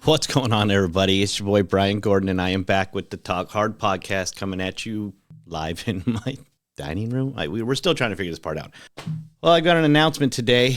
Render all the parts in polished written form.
What's going on, everybody? It's your boy Brian Gordon, and I am back with the Talk Hard podcast coming at you live in my dining room. We're still trying to figure this part out. Well, I got an announcement today.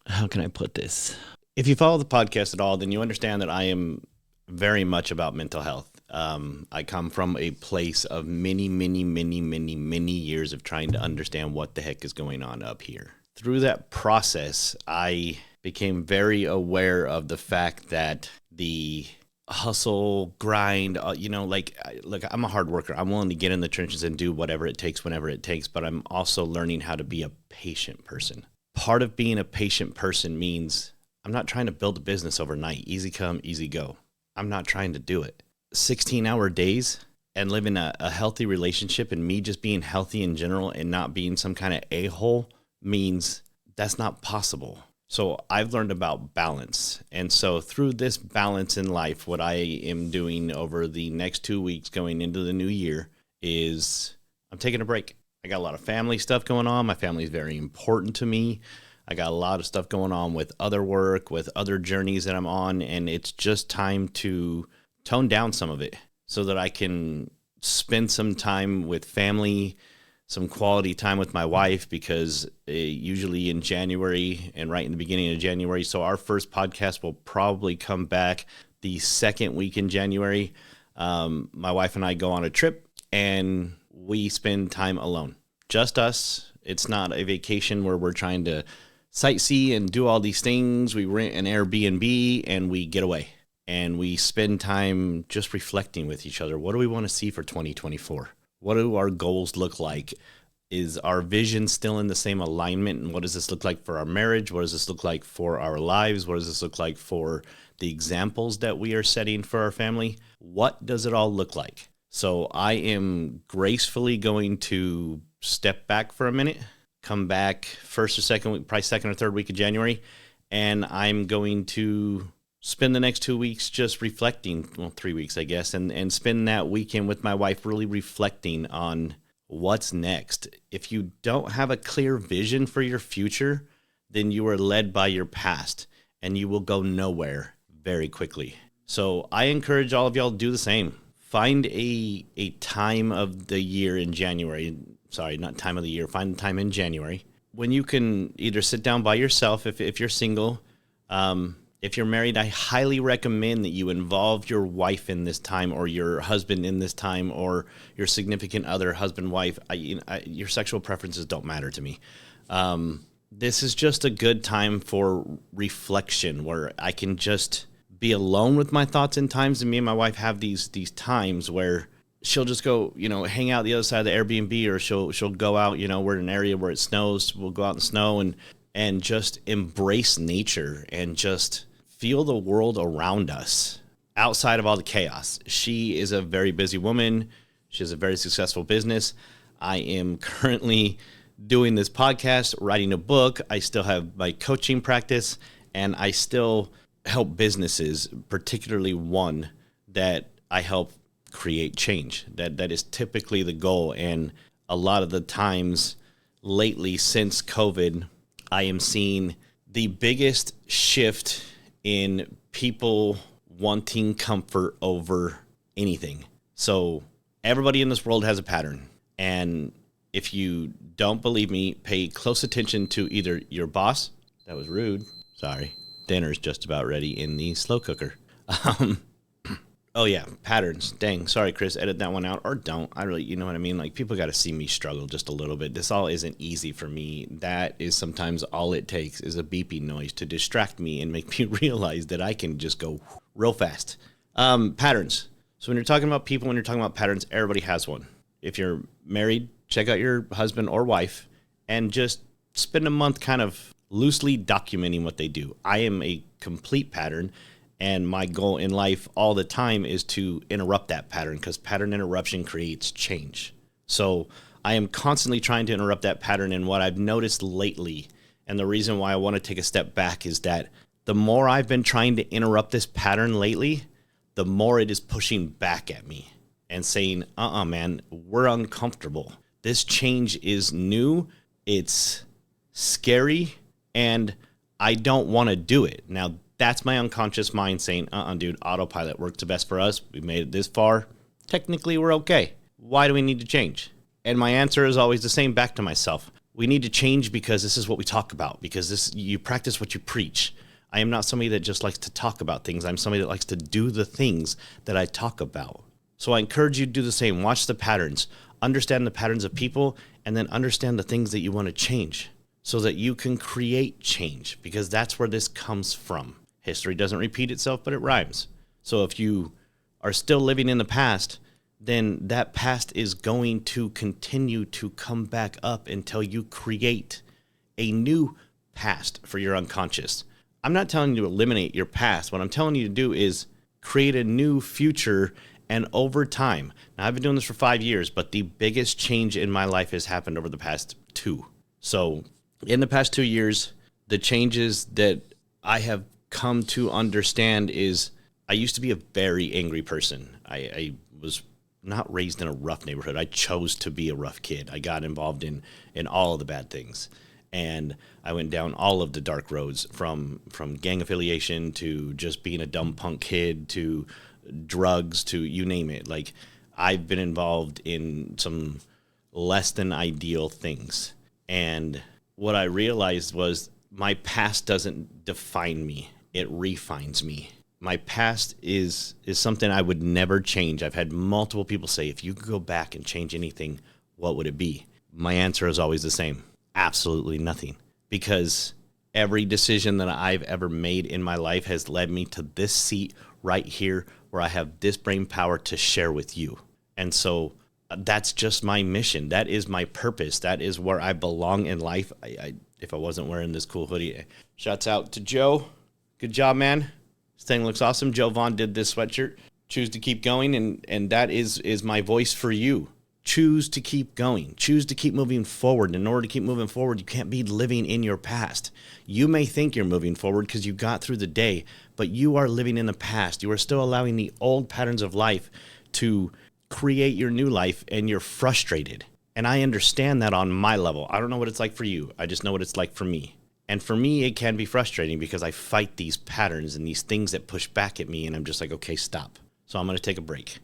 How can I put this? If you follow the podcast at all, then you understand that I am very much about mental health. I come from a place of many years of trying to understand what the heck is going on up here. Through that process, I became very aware of the fact that the hustle, grind, look, I'm a hard worker. I'm willing to get in the trenches and do whatever it takes whenever it takes, but I'm also learning how to be a patient person. Part of being a patient person means I'm not trying to build a business overnight. Easy come, easy go. I'm not trying to do it. 16-hour days and living a healthy relationship and me just being healthy in general and not being some kind of a-hole means that's not possible. So I've learned about balance. And so through this balance in life, what I am doing over the next 2 weeks going into the new year is I'm taking a break. I got a lot of family stuff going on. My family is very important to me. I got a lot of stuff going on with other work, with other journeys that I'm on. And it's just time to tone down some of it so that I can spend some time with family, some quality time with my wife, because usually in January and right in the beginning of January. So our first podcast will probably come back the second week in January. My wife and I go on a trip and we spend time alone. Just us. It's not a vacation where we're trying to sightsee and do all these things. We rent an Airbnb and we get away and we spend time just reflecting with each other. What do we want to see for 2024? What do our goals look like? Is our vision still in the same alignment? And what does this look like for our marriage? What does this look like for our lives? What does this look like for the examples that we are setting for our family? What does it all look like? So I am gracefully going to step back for a minute, come back first or second week, probably second or third week of January, and I'm going to spend the next 2 weeks just reflecting, 3 weeks, I guess, and spend that weekend with my wife really reflecting on what's next. If you don't have a clear vision for your future, then you are led by your past and you will go nowhere very quickly. So I encourage all of y'all to do the same. Find a time of the year in January. Sorry, not time of the year. Find time in January when you can either sit down by yourself if you're single. If you're married, I highly recommend that you involve your wife in this time or your husband in this time or your significant other, husband, wife. Your sexual preferences don't matter to me. This is just a good time for reflection where I can just be alone with my thoughts in times. And me and my wife have these times where she'll just go, hang out the other side of the Airbnb, or she'll go out, we're in an area where it snows. We'll go out in the snow and just embrace nature and just feel the world around us outside of all the chaos. She is a very busy woman. She has a very successful business. I am currently doing this podcast, writing a book. I still have my coaching practice, and I still help businesses, particularly one that I help create change. That is typically the goal. And a lot of the times lately since COVID, I am seeing the biggest shift in people wanting comfort over anything. So everybody in this world has a pattern. And if you don't believe me, pay close attention to either your boss. That was rude. Sorry. Dinner's just about ready in the slow cooker. Oh yeah, patterns. Dang, sorry, Chris, edit that one out or don't. I really, you know what I mean? Like, people got to see me struggle just a little bit. This all isn't easy for me. That is sometimes all it takes is a beeping noise to distract me and make me realize that I can just go real fast. Patterns. So when you're talking about people, when you're talking about patterns, everybody has one. If you're married, check out your husband or wife and just spend a month kind of loosely documenting what they do. I am a complete pattern. And my goal in life all the time is to interrupt that pattern, because pattern interruption creates change. So I am constantly trying to interrupt that pattern. And what I've noticed lately, and the reason why I want to take a step back, is that the more I've been trying to interrupt this pattern lately, the more it is pushing back at me and saying, man, we're uncomfortable. This change is new. It's scary. And I don't want to do it. Now, That's my unconscious mind saying, dude, autopilot works the best for us. We made it this far. Technically, we're okay. Why do we need to change? And my answer is always the same back to myself. We need to change because this is what we talk about, because you practice what you preach. I am not somebody that just likes to talk about things. I'm somebody that likes to do the things that I talk about. So I encourage you to do the same. Watch the patterns. Understand the patterns of people, and then understand the things that you want to change so that you can create change, because that's where this comes from. History doesn't repeat itself, but it rhymes. So if you are still living in the past, then that past is going to continue to come back up until you create a new past for your unconscious. I'm not telling you to eliminate your past. What I'm telling you to do is create a new future. And over time, now I've been doing this for 5 years, but the biggest change in my life has happened over the past 2. So in the past 2 years, the changes that I have come to understand is I used to be a very angry person. I was not raised in a rough neighborhood. I chose to be a rough kid. I got involved in all of the bad things. And I went down all of the dark roads, from gang affiliation to just being a dumb punk kid to drugs to you name it. Like, I've been involved in some less than ideal things. And what I realized was my past doesn't define me. It refines me. My past is something I would never change. I've had multiple people say, if you could go back and change anything, what would it be? My answer is always the same. Absolutely nothing. Because every decision that I've ever made in my life has led me to this seat right here where I have this brain power to share with you. And so that's just my mission. That is my purpose. That is where I belong in life. If I wasn't wearing this cool hoodie, shouts out to Joe. Good job, man. This thing looks awesome. Joe Vaughn did this sweatshirt. Choose to keep going. And that is my voice for you. Choose to keep going. Choose to keep moving forward. In order to keep moving forward, you can't be living in your past. You may think you're moving forward because you got through the day, but you are living in the past. You are still allowing the old patterns of life to create your new life, and you're frustrated. And I understand that on my level. I don't know what it's like for you. I just know what it's like for me. And for me, it can be frustrating because I fight these patterns and these things that push back at me, and I'm just like, okay, stop. So I'm going to take a break.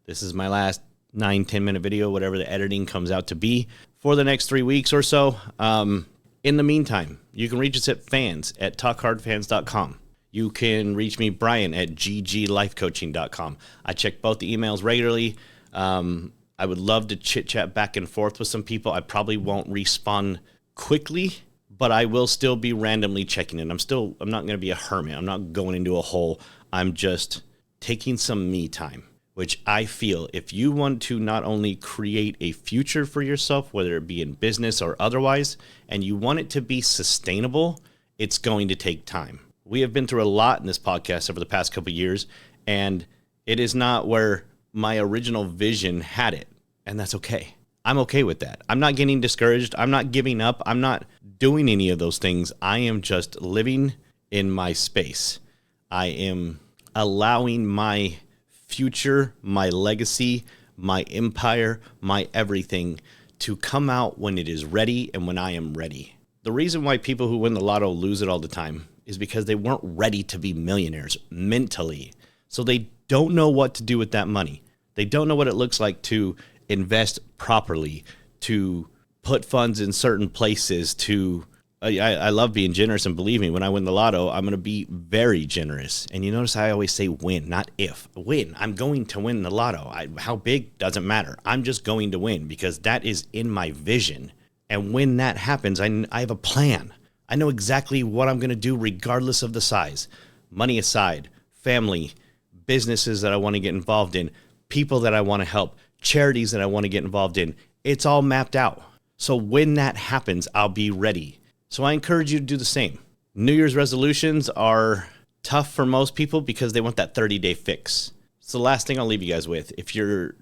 This is my last 9-10 minute video, whatever the editing comes out to be, for the next 3 weeks or so. In the meantime, you can reach us at talkhardfans.com. You can reach me, Brian, at gglifecoaching.com. I check both the emails regularly. I would love to chit chat back and forth with some people. I probably won't respond quickly, but I will still be randomly checking in. I'm not going to be a hermit. I'm not going into a hole. I'm just taking some me time, which I feel if you want to not only create a future for yourself, whether it be in business or otherwise, and you want it to be sustainable, it's going to take time. We have been through a lot in this podcast over the past couple of years, and it is not where my original vision had it, and that's okay. I'm okay with that. I'm not getting discouraged. I'm not giving up. I'm not doing any of those things. I am just living in my space. I am allowing my future, my legacy, my empire, my everything to come out when it is ready and when I am ready. The reason why people who win the lotto lose it all the time is because they weren't ready to be millionaires mentally. So they don't know what to do with that money. They don't know what it looks like to invest properly, to put funds in certain places, to I love being generous, and believe me, when I win the lotto, I'm going to be very generous. And you notice I always say win, not if. Win. I'm going to win the lotto. How big doesn't matter. I'm just going to win because that is in my vision. And when that happens, I have a plan. I know exactly what I'm going to do regardless of the size. Money aside, family, businesses that I want to get involved in, people that I want to help, charities that I want to get involved in. It's all mapped out. So when that happens, I'll be ready. So I encourage you to do the same. New Year's resolutions are tough for most people because they want that 30-day fix. It's the last thing I'll leave you guys with. If you're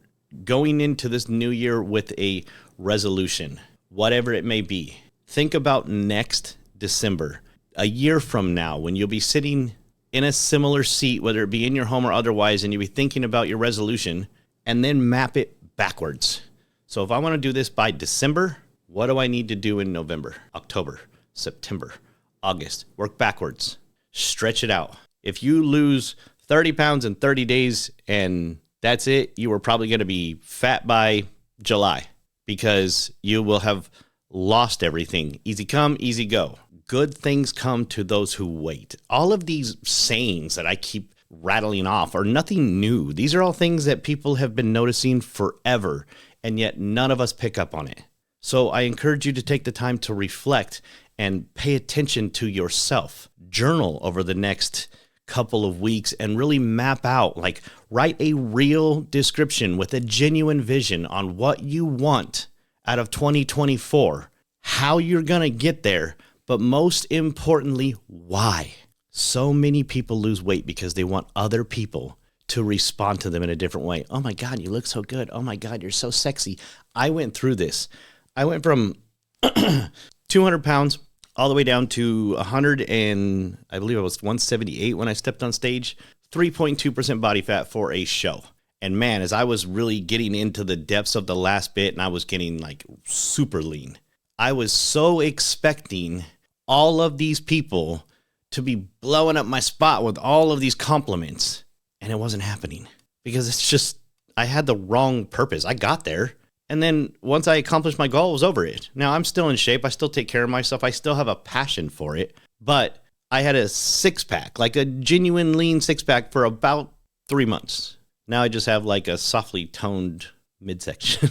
going into this new year with a resolution, whatever it may be, think about next December, a year from now, when you'll be sitting in a similar seat, whether it be in your home or otherwise, and you'll be thinking about your resolution, and then map it backwards. So if I want to do this by December, what do I need to do in November, October, September, August? Work backwards. Stretch it out. If you lose 30 pounds in 30 days and that's it, you are probably going to be fat by July because you will have lost everything. Easy come, easy go. Good things come to those who wait. All of these sayings that I keep rattling off are nothing new. These are all things that people have been noticing forever, and yet none of us pick up on it. So I encourage you to take the time to reflect and pay attention to yourself. Journal over the next couple of weeks and really map out, like write a real description with a genuine vision on what you want out of 2024, how you're going to get there, but most importantly, why. So many people lose weight because they want other people to respond to them in a different way. Oh my God, you look so good. Oh my God, you're so sexy. I went through this. I went from 200 pounds all the way down to 100 and I believe I was 178 when I stepped on stage, 3.2% body fat for a show. And man, as I was really getting into the depths of the last bit and I was getting like super lean, I was so expecting all of these people to be blowing up my spot with all of these compliments. And it wasn't happening because it's just, I had the wrong purpose. I got there. And then once I accomplished my goal, it was over it. Now I'm still in shape. I still take care of myself. I still have a passion for it, but I had a six pack, like a genuine lean six pack for about 3 months. Now I just have like a softly toned midsection.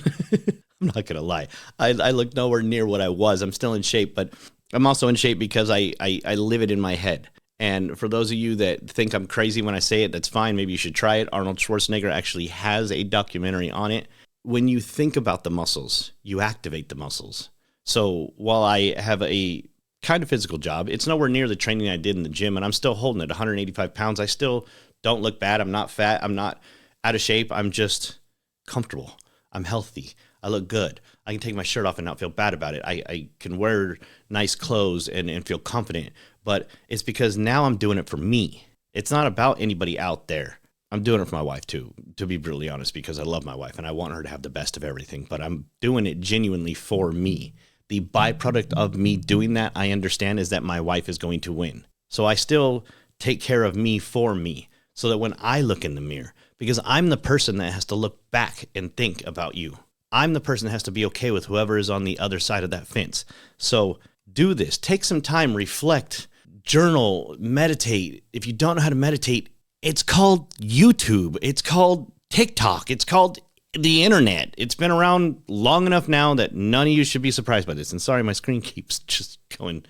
I'm not going to lie. I look nowhere near what I was. I'm still in shape, but I'm also in shape because I live it in my head. And for those of you that think I'm crazy when I say it, that's fine. Maybe you should try it. Arnold Schwarzenegger actually has a documentary on it. When you think about the muscles, you activate the muscles. So while I have a kind of physical job, it's nowhere near the training I did in the gym, and I'm still holding it 185 pounds. I still don't look bad. I'm not fat. I'm not out of shape. I'm just comfortable. I'm healthy. I look good. I can take my shirt off and not feel bad about it. I can wear nice clothes and feel confident, but it's because now I'm doing it for me. It's not about anybody out there. I'm doing it for my wife too, to be brutally honest, because I love my wife and I want her to have the best of everything, but I'm doing it genuinely for me. The byproduct of me doing that, I understand, is that my wife is going to win. So I still take care of me for me so that when I look in the mirror, because I'm the person that has to look back and think about you. I'm the person that has to be okay with whoever is on the other side of that fence. So do this. Take some time, reflect, journal, meditate. If you don't know how to meditate, it's called YouTube. It's called TikTok. It's called the internet. It's been around long enough now that none of you should be surprised by this. And sorry, my screen keeps just going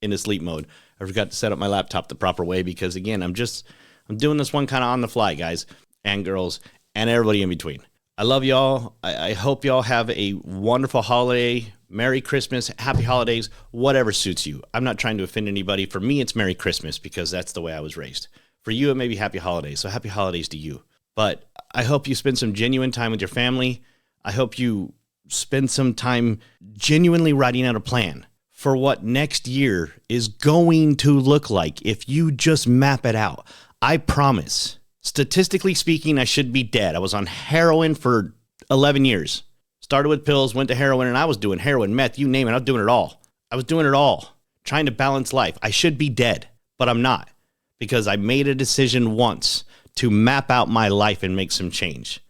into sleep mode. I forgot to set up my laptop the proper way because, again, I'm doing this one kind of on the fly, guys and girls and everybody in between. I love y'all. I hope y'all have a wonderful holiday. Merry Christmas, happy holidays, whatever suits you. I'm not trying to offend anybody. For me, it's Merry Christmas because that's the way I was raised. For you, it may be happy holidays. So happy holidays to you. But I hope you spend some genuine time with your family. I hope you spend some time genuinely writing out a plan for what next year is going to look like if you just map it out. I promise. Statistically speaking, I should be dead. I was on heroin for 11 years. Started with pills, went to heroin, and I was doing heroin, meth, you name it. I was doing it all. I was doing it all. Trying to balance life. I should be dead, but I'm not. Because I made a decision once to map out my life and make some change.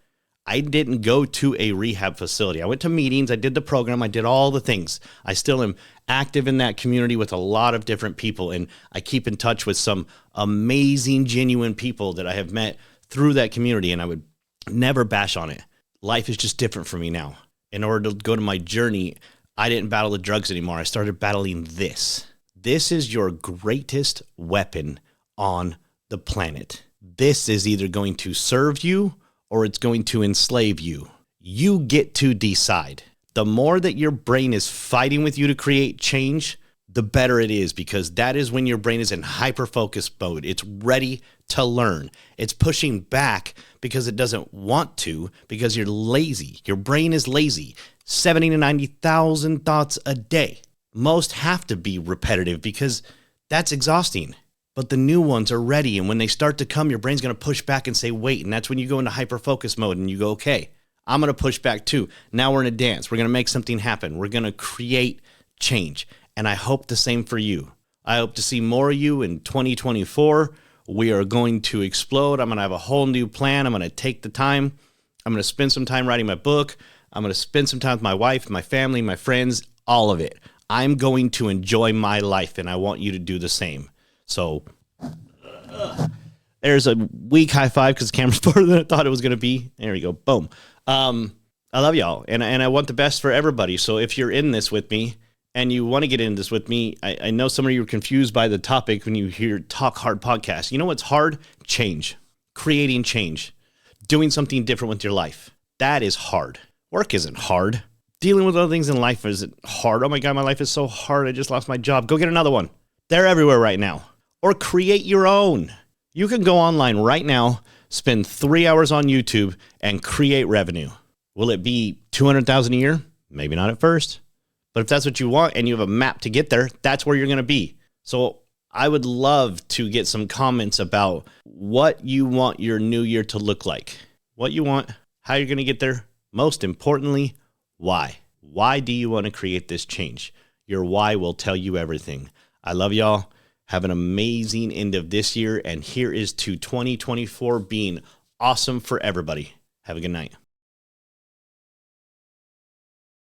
I didn't go to a rehab facility. I went to meetings. I did the program. I did all the things. I still am active in that community with a lot of different people. And I keep in touch with some amazing, genuine people that I have met through that community. And I would never bash on it. Life is just different for me now. In order to go to my journey, I didn't battle the drugs anymore. I started battling this. This is your greatest weapon on the planet. This is either going to serve you or it's going to enslave you. You get to decide. The more that your brain is fighting with you to create change, the better it is, because that is when your brain is in hyper-focus mode. It's ready to learn. It's pushing back because it doesn't want to, because you're lazy. Your brain is lazy. 70 to 90,000 thoughts a day. Most have to be repetitive because that's exhausting. But the new ones are ready, and when they start to come, your brain's going to push back and say, wait, and that's when you go into hyper-focus mode, and you go, okay, I'm going to push back too. Now we're in a dance. We're going to make something happen. We're going to create change, and I hope the same for you. I hope to see more of you in 2024, We are going to explode. I'm going to have a whole new plan. I'm going to take the time. I'm going to spend some time writing my book. I'm going to spend some time with my wife, my family, my friends, all of it. I'm going to enjoy my life, and I want you to do the same. So there's a weak high five because the camera's farther than I thought it was going to be. There we go. Boom. I love y'all, and I want the best for everybody. So if you're in this with me and you want to get into this with me, I know some of you are confused by the topic when you hear Talk Hard podcast. You know what's hard? Change. Creating change. Doing something different with your life. That is hard. Work isn't hard. Dealing with other things in life isn't hard. Oh my God, my life is so hard. I just lost my job. Go get another one. They're everywhere right now. Or create your own. You can go online right now, spend 3 hours on YouTube, and create revenue. Will it be $200,000 a year? Maybe not at first. But if that's what you want and you have a map to get there, that's where you're going to be. So I would love to get some comments about what you want your new year to look like. What you want, how you're going to get there. Most importantly, why? Why do you want to create this change? Your why will tell you everything. I love y'all. Have an amazing end of this year. And here is to 2024 being awesome for everybody. Have a good night.